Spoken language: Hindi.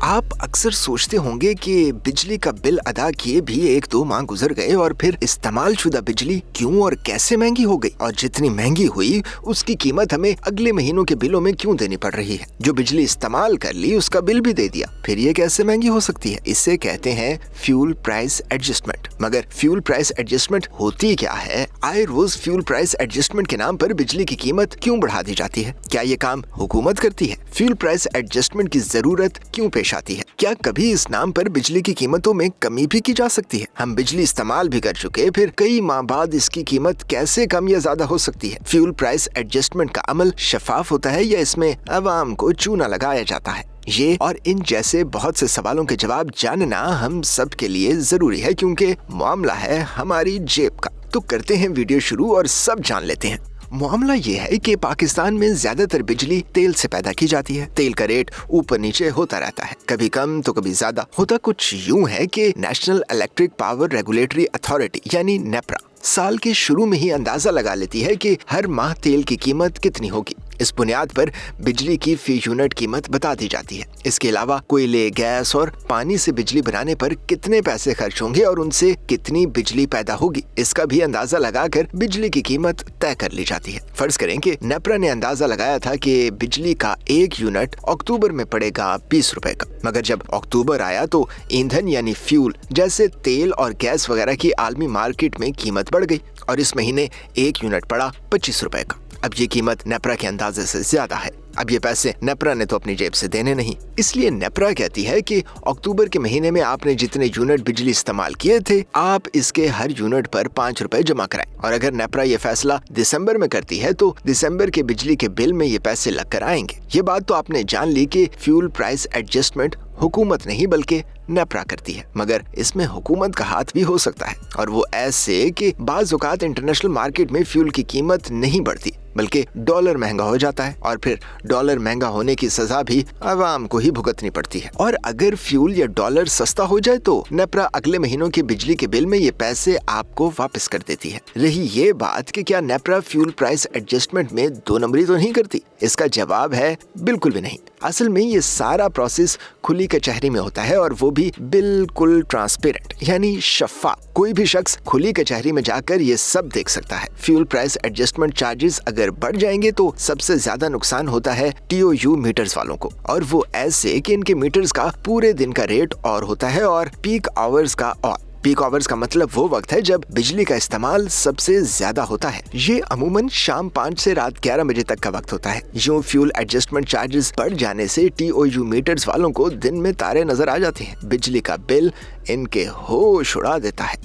आप अक्सर सोचते होंगे कि बिजली का बिल अदा किए भी 1-2 माह गुजर गए और फिर इस्तेमाल शुदा बिजली क्यों और कैसे महंगी हो गई, और जितनी महंगी हुई उसकी कीमत हमें अगले महीनों के बिलों में क्यों देनी पड़ रही है। जो बिजली इस्तेमाल कर ली उसका बिल भी दे दिया, फिर ये कैसे महंगी हो सकती है। इसे कहते हैं फ्यूल प्राइस एडजस्टमेंट। मगर फ्यूल प्राइस एडजस्टमेंट होती क्या है? आए रोज फ्यूल प्राइस एडजस्टमेंट के नाम पर बिजली की कीमत क्यों बढ़ा दी जाती है? क्या ये काम हुकूमत करती है? फ्यूल प्राइस एडजस्टमेंट की जरूरत क्यों पेश आती है? क्या कभी इस नाम पर बिजली की कीमतों में कमी भी की जा सकती है? हम बिजली इस्तेमाल भी कर चुके, फिर कई माह बाद इसकी कीमत कैसे कम या ज्यादा हो सकती है? फ्यूल प्राइस एडजस्टमेंट का अमल शफाफ होता है या इसमें अवाम को चूना लगाया जाता है? ये और इन जैसे बहुत से सवालों के जवाब जानना हम सब के लिए जरूरी है, क्योंकि मामला है हमारी जेब का। तो करते हैं वीडियो शुरू और सब जान लेते हैं। मामला ये है कि पाकिस्तान में ज्यादातर बिजली तेल से पैदा की जाती है। तेल का रेट ऊपर नीचे होता रहता है, कभी कम तो कभी ज्यादा। होता कुछ यूं है कि national electric power regulatory authority यानी नेपरा साल के शुरू में ही अंदाजा लगा लेती है कि हर माह तेल की कीमत कितनी होगी। इस बुनियाद पर बिजली की फी यूनिट कीमत बता दी जाती है। इसके अलावा कोयले, गैस और पानी से बिजली बनाने पर कितने पैसे खर्च होंगे और उनसे कितनी बिजली पैदा होगी, इसका भी अंदाजा लगाकर बिजली की कीमत तय कर ली जाती है। फर्ज करें कि नेपरा ने अंदाजा लगाया था कि बिजली का 1 यूनिट अक्टूबर में पड़ेगा 20 रुपए का। मगर जब अक्टूबर आया तो ईंधन यानी फ्यूल जैसे तेल और गैस वगैरह की आलमी मार्केट में कीमत बढ़ गई और इस महीने 1 यूनिट पड़ा 25 रुपए का। अब ये कीमत नेपरा के अंदाजे से ज्यादा है। अब ये पैसे नेपरा ने तो अपनी जेब से देने नहीं, इसलिए नेपरा कहती है कि अक्टूबर के महीने में आपने जितने यूनिट बिजली इस्तेमाल किए थे, आप इसके हर यूनिट पर 5 रुपए जमा कराएं। और अगर नेपरा ये फैसला दिसंबर में करती है तो दिसंबर के बिजली के बिल में ये पैसे लग कर आएंगे। ये बात तो आपने जान ली कि फ्यूल प्राइस एडजस्टमेंट हुकूमत नहीं बल्कि नेपरा करती है। मगर इसमें हुकूमत का हाथ भी हो सकता है, और वो ऐसे कि बाज़ औक़ात इंटरनेशनल मार्केट में फ्यूल की कीमत नहीं बढ़ती बल्कि डॉलर महंगा हो जाता है, और फिर डॉलर महंगा होने की सजा भी आवाम को ही भुगतनी पड़ती है। और अगर फ्यूल या डॉलर सस्ता हो जाए तो नेपरा अगले महीनों के बिजली के बिल में ये पैसे आपको वापस कर देती है। रही ये बात कि क्या नेपरा फ्यूल प्राइस एडजस्टमेंट में 2 नंबरी तो नहीं करती, इसका जवाब है बिल्कुल भी नहीं। असल में ये सारा प्रोसेस खुली कचहरी में होता है, और वो भी बिल्कुल ट्रांसपेरेंट यानी शफाफ। कोई भी शख्स खुली कचहरी में जाकर ये सब देख सकता है। फ्यूल प्राइस एडजस्टमेंट चार्जेस अगर बढ़ जाएंगे तो सबसे ज्यादा नुकसान होता है TOU मीटर्स वालों को, और वो ऐसे कि इनके मीटर्स का पूरे दिन का रेट और होता है और पीक आवर्स का और। पीक आवर्स का मतलब वो वक्त है जब बिजली का इस्तेमाल सबसे ज्यादा होता है। ये अमूमन शाम 5 से रात 11 बजे तक का वक्त होता है। यूं फ्यूल एडजस्टमेंट चार्जेस बढ़ जाने से TOU मीटर्स वालों को दिन में तारे नजर आ जाते हैं। बिजली का बिल इनके होश उड़ा देता है।